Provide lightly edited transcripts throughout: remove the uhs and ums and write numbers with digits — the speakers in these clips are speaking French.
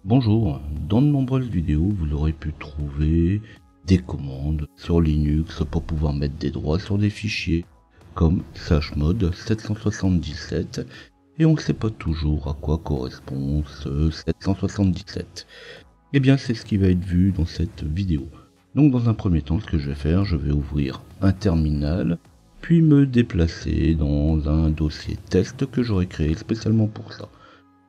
Bonjour, dans de nombreuses vidéos vous aurez pu trouver des commandes sur Linux pour pouvoir mettre des droits sur des fichiers comme chmod 777 et on ne sait pas toujours à quoi correspond ce 777. Et bien c'est ce qui va être vu dans cette vidéo. Donc dans un premier temps ce que je vais faire, je vais ouvrir un terminal puis me déplacer dans un dossier test que j'aurai créé spécialement pour ça.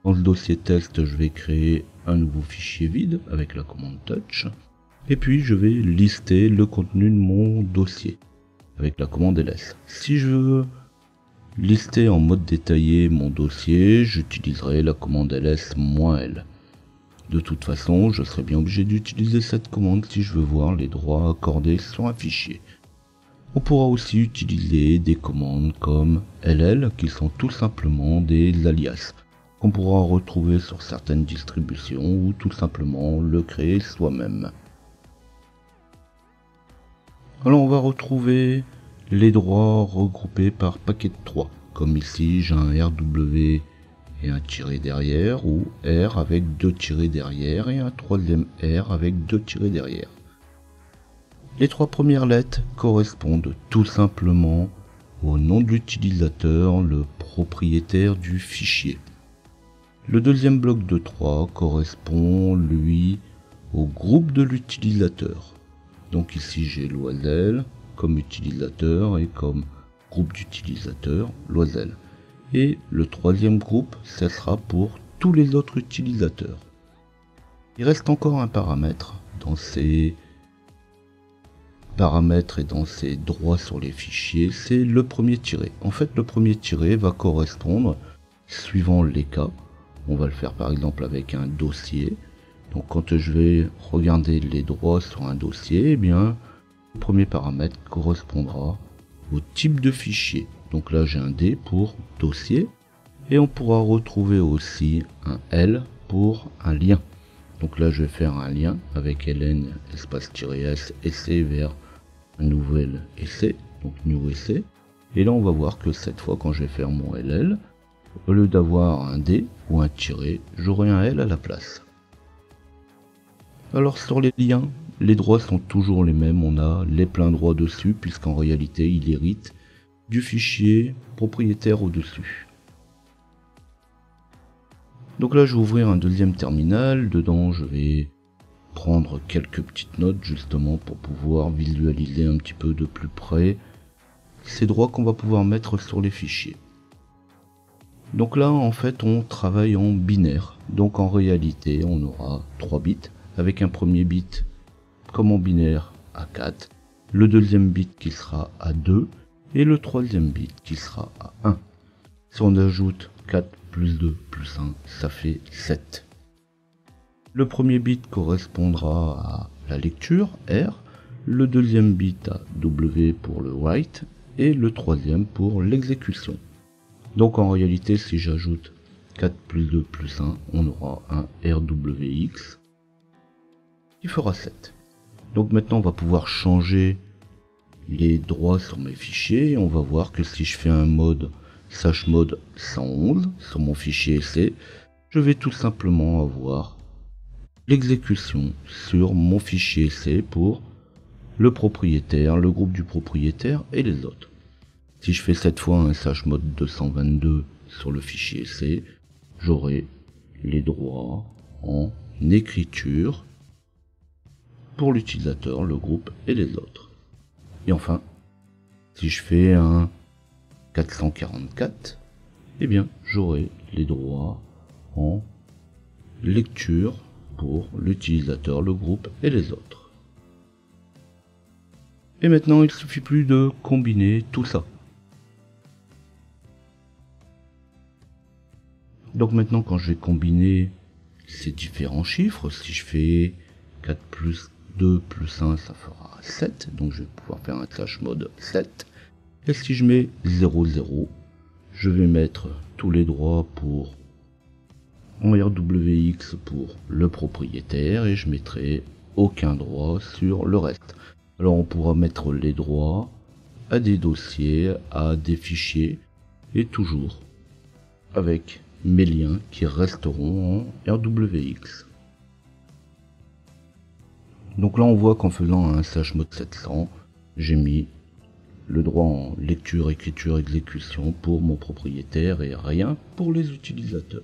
Dans ce dossier test, je vais créer un nouveau fichier vide avec la commande touch. Et puis je vais lister le contenu de mon dossier avec la commande ls. Si je veux lister en mode détaillé mon dossier, j'utiliserai la commande ls-l. De toute façon, je serai bien obligé d'utiliser cette commande si je veux voir les droits accordés sur un fichier. On pourra aussi utiliser des commandes comme ll qui sont tout simplement des alias qu'on pourra retrouver sur certaines distributions ou tout simplement le créer soi-même. Alors on va retrouver les droits regroupés par paquet de 3, comme ici j'ai un RW et un tiré derrière, ou R avec 2 tirés derrière et un troisième R avec 2 tirés derrière. Les 3 premières lettres correspondent tout simplement au nom de l'utilisateur, le propriétaire du fichier. Le deuxième bloc de 3 correspond, lui, au groupe de l'utilisateur. Donc ici j'ai Loisel comme utilisateur et comme groupe d'utilisateurs Loisel. Et le troisième groupe, ce sera pour tous les autres utilisateurs. Il reste encore un paramètre dans ces paramètres et dans ces droits sur les fichiers, c'est le premier tiré. En fait, le premier tiré va correspondre, suivant les cas, on va le faire par exemple avec un dossier. Donc quand je vais regarder les droits sur un dossier, eh bien le premier paramètre correspondra au type de fichier. Donc là j'ai un D pour dossier et on pourra retrouver aussi un L pour un lien. Donc là je vais faire un lien avec ln espace-s essai vers un nouvel essai, donc new essai. Et là on va voir que cette fois quand je vais faire mon ll, au lieu d'avoir un D ou un tiré, j'aurai un L à la place. Alors sur les liens, les droits sont toujours les mêmes, on a les pleins droits dessus, puisqu'en réalité il hérite du fichier propriétaire au-dessus. Donc là je vais ouvrir un deuxième terminal, dedans je vais prendre quelques petites notes justement pour pouvoir visualiser un petit peu de plus près ces droits qu'on va pouvoir mettre sur les fichiers. Donc là en fait on travaille en binaire, donc en réalité on aura 3 bits avec un premier bit comme en binaire à 4, le deuxième bit qui sera à 2 et le troisième bit qui sera à 1. Si on ajoute 4 plus 2 plus 1, ça fait 7. Le premier bit correspondra à la lecture R, le deuxième bit à W pour le write et le troisième pour l'exécution. Donc en réalité, si j'ajoute 4 plus 2 plus 1, on aura un RWX qui fera 7. Donc maintenant, on va pouvoir changer les droits sur mes fichiers. Et on va voir que si je fais un mode chmod 111 sur mon fichier essai, je vais tout simplement avoir l'exécution sur mon fichier essai pour le propriétaire, le groupe du propriétaire et les autres. Si je fais cette fois un chmod 222 sur le fichier essai, j'aurai les droits en écriture pour l'utilisateur, le groupe et les autres. Et enfin, si je fais un 444, eh bien j'aurai les droits en lecture pour l'utilisateur, le groupe et les autres. Et maintenant il suffit plus de combiner tout ça. Donc maintenant quand je vais combiner ces différents chiffres, si je fais 4 plus 2 plus 1, ça fera 7, donc je vais pouvoir faire un chmod 7. Et si je mets 0, 0, je vais mettre tous les droits pour en RWX pour le propriétaire et je mettrai aucun droit sur le reste. Alors on pourra mettre les droits à des dossiers, à des fichiers et toujours avec mes liens qui resteront en RWX. Donc là on voit qu'en faisant un chmod 700, j'ai mis le droit en lecture, écriture, exécution pour mon propriétaire et rien pour les utilisateurs.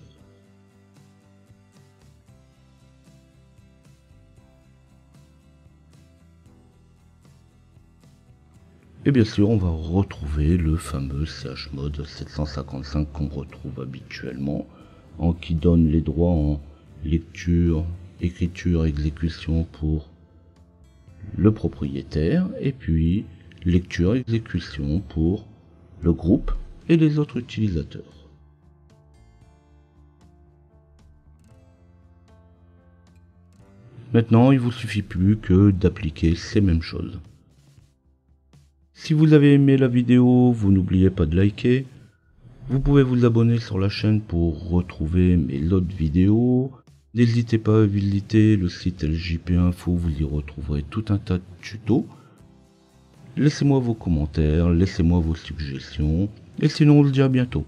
Et bien sûr, on va retrouver le fameux chmod 755 qu'on retrouve habituellement, qui donne les droits en lecture, écriture, exécution pour le propriétaire, et puis lecture, exécution pour le groupe et les autres utilisateurs. Maintenant, il vous suffit plus que d'appliquer ces mêmes choses. Si vous avez aimé la vidéo, vous n'oubliez pas de liker. Vous pouvez vous abonner sur la chaîne pour retrouver mes autres vidéos. N'hésitez pas à visiter le site LJP Info, vous y retrouverez tout un tas de tutos. Laissez-moi vos commentaires, laissez-moi vos suggestions, et sinon on se dit à bientôt.